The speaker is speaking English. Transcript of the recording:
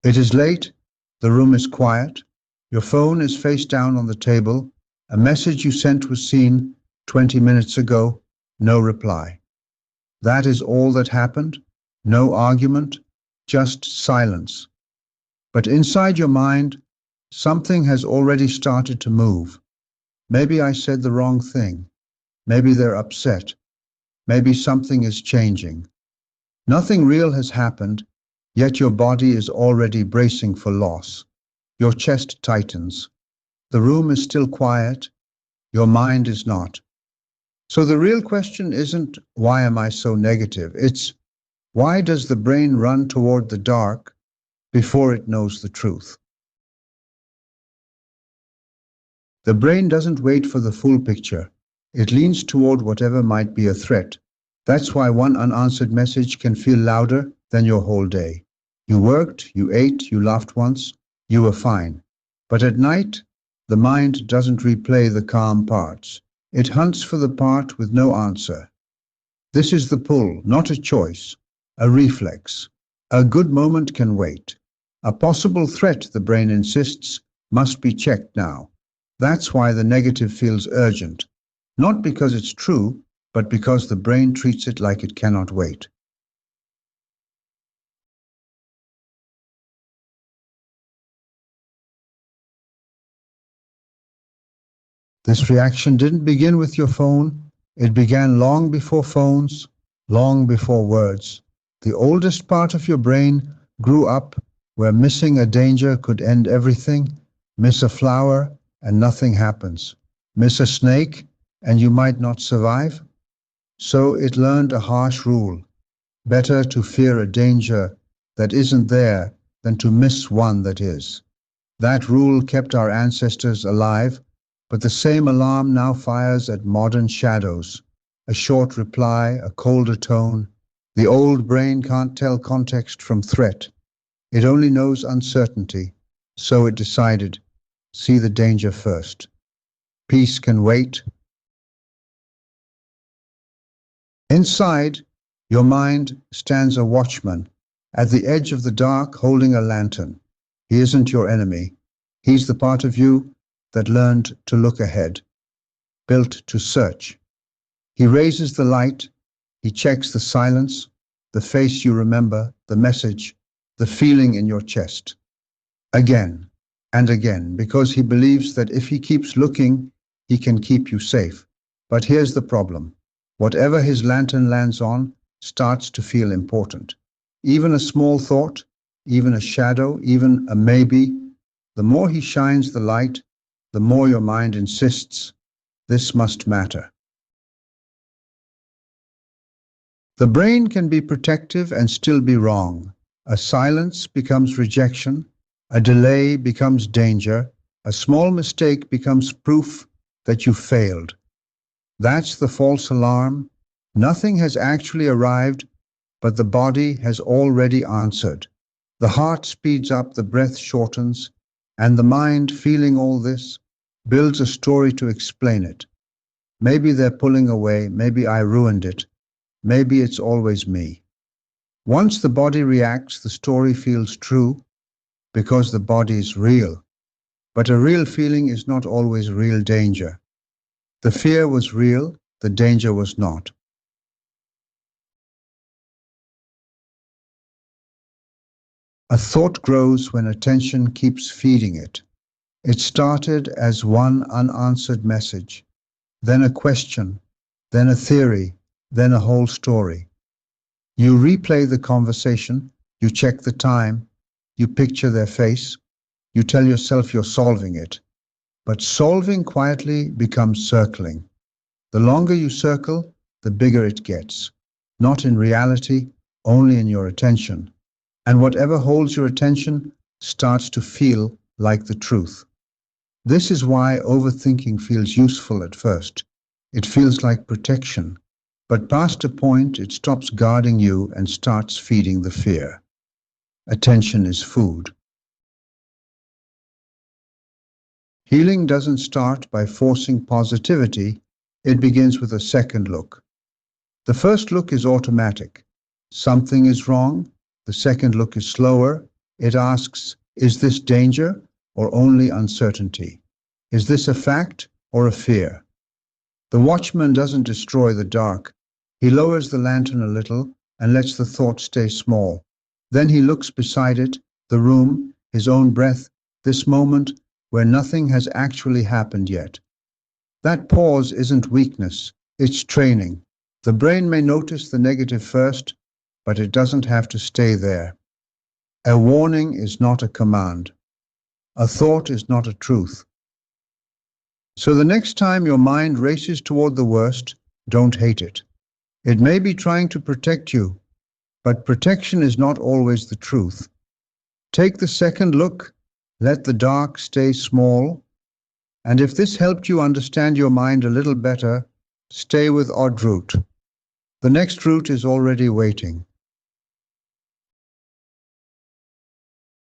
It is late, the room is quiet, your phone is face down on the table, a message you sent was seen 20 minutes ago, no reply. That is all that happened, no argument, just silence. But inside your mind, something has already started to move. Maybe I said the wrong thing. Maybe they're upset. Maybe something is changing. Nothing real has happened, yet your body is already bracing for loss. Your chest tightens. The room is still quiet. Your mind is not. So the real question isn't, why am I so negative? It's, why does the brain run toward the dark before it knows the truth? The brain doesn't wait for the full picture. It leans toward whatever might be a threat. That's why one unanswered message can feel louder than your whole day. You worked, you ate, you laughed once, you were fine. But at night, the mind doesn't replay the calm parts. It hunts for the part with no answer. This is the pull, not a choice, a reflex. A good moment can wait. A possible threat, the brain insists, must be checked now. That's why the negative feels urgent, not because it's true, but because the brain treats it like it cannot wait. This reaction didn't begin with your phone. It began long before phones, long before words. The oldest part of your brain grew up where missing a danger could end everything. Miss a flower and nothing happens. Miss a snake and you might not survive. So it learned a harsh rule. Better to fear a danger that isn't there than to miss one that is. That rule kept our ancestors alive, but the same alarm now fires at modern shadows. A short reply, a colder tone. The old brain can't tell context from threat. It only knows uncertainty. So it decided, see the danger first. Peace can wait. Inside your mind stands a watchman, at the edge of the dark holding a lantern. He isn't your enemy. He's the part of you that learned to look ahead, built to search. He raises the light, he checks the silence, the face you remember, the message, the feeling in your chest. Again and again, because he believes that if he keeps looking, he can keep you safe. But here's the problem. Whatever his lantern lands on starts to feel important. Even a small thought, even a shadow, even a maybe, the more he shines the light, the more your mind insists, this must matter. The brain can be protective and still be wrong. A silence becomes rejection, a delay becomes danger, a small mistake becomes proof that you failed. That's the false alarm. Nothing has actually arrived, but the body has already answered. The heart speeds up, the breath shortens, and the mind, feeling all this, builds a story to explain it. Maybe they're pulling away, maybe I ruined it, maybe it's always me. Once the body reacts, the story feels true because the body is real. But a real feeling is not always real danger. The fear was real, the danger was not. A thought grows when attention keeps feeding it. It started as one unanswered message, then a question, then a theory, then a whole story. You replay the conversation, you check the time, you picture their face, you tell yourself you're solving it. But solving quietly becomes circling. The longer you circle, the bigger it gets. Not in reality, only in your attention. And whatever holds your attention starts to feel like the truth. This is why overthinking feels useful at first. It feels like protection. But past a point, it stops guarding you and starts feeding the fear. Attention is food. Healing doesn't start by forcing positivity. It begins with a second look. The first look is automatic. Something is wrong. The second look is slower. It asks, is this danger or only uncertainty? Is this a fact or a fear? The watchman doesn't destroy the dark. He lowers the lantern a little and lets the thought stay small. Then he looks beside it, the room, his own breath, this moment where nothing has actually happened yet. That pause isn't weakness, it's training. The brain may notice the negative first, but it doesn't have to stay there. A warning is not a command. A thought is not a truth. So the next time your mind races toward the worst, don't hate it. It may be trying to protect you, but protection is not always the truth. Take the second look, let the dark stay small, and if this helped you understand your mind a little better, stay with ODDROOT. The next route is already waiting.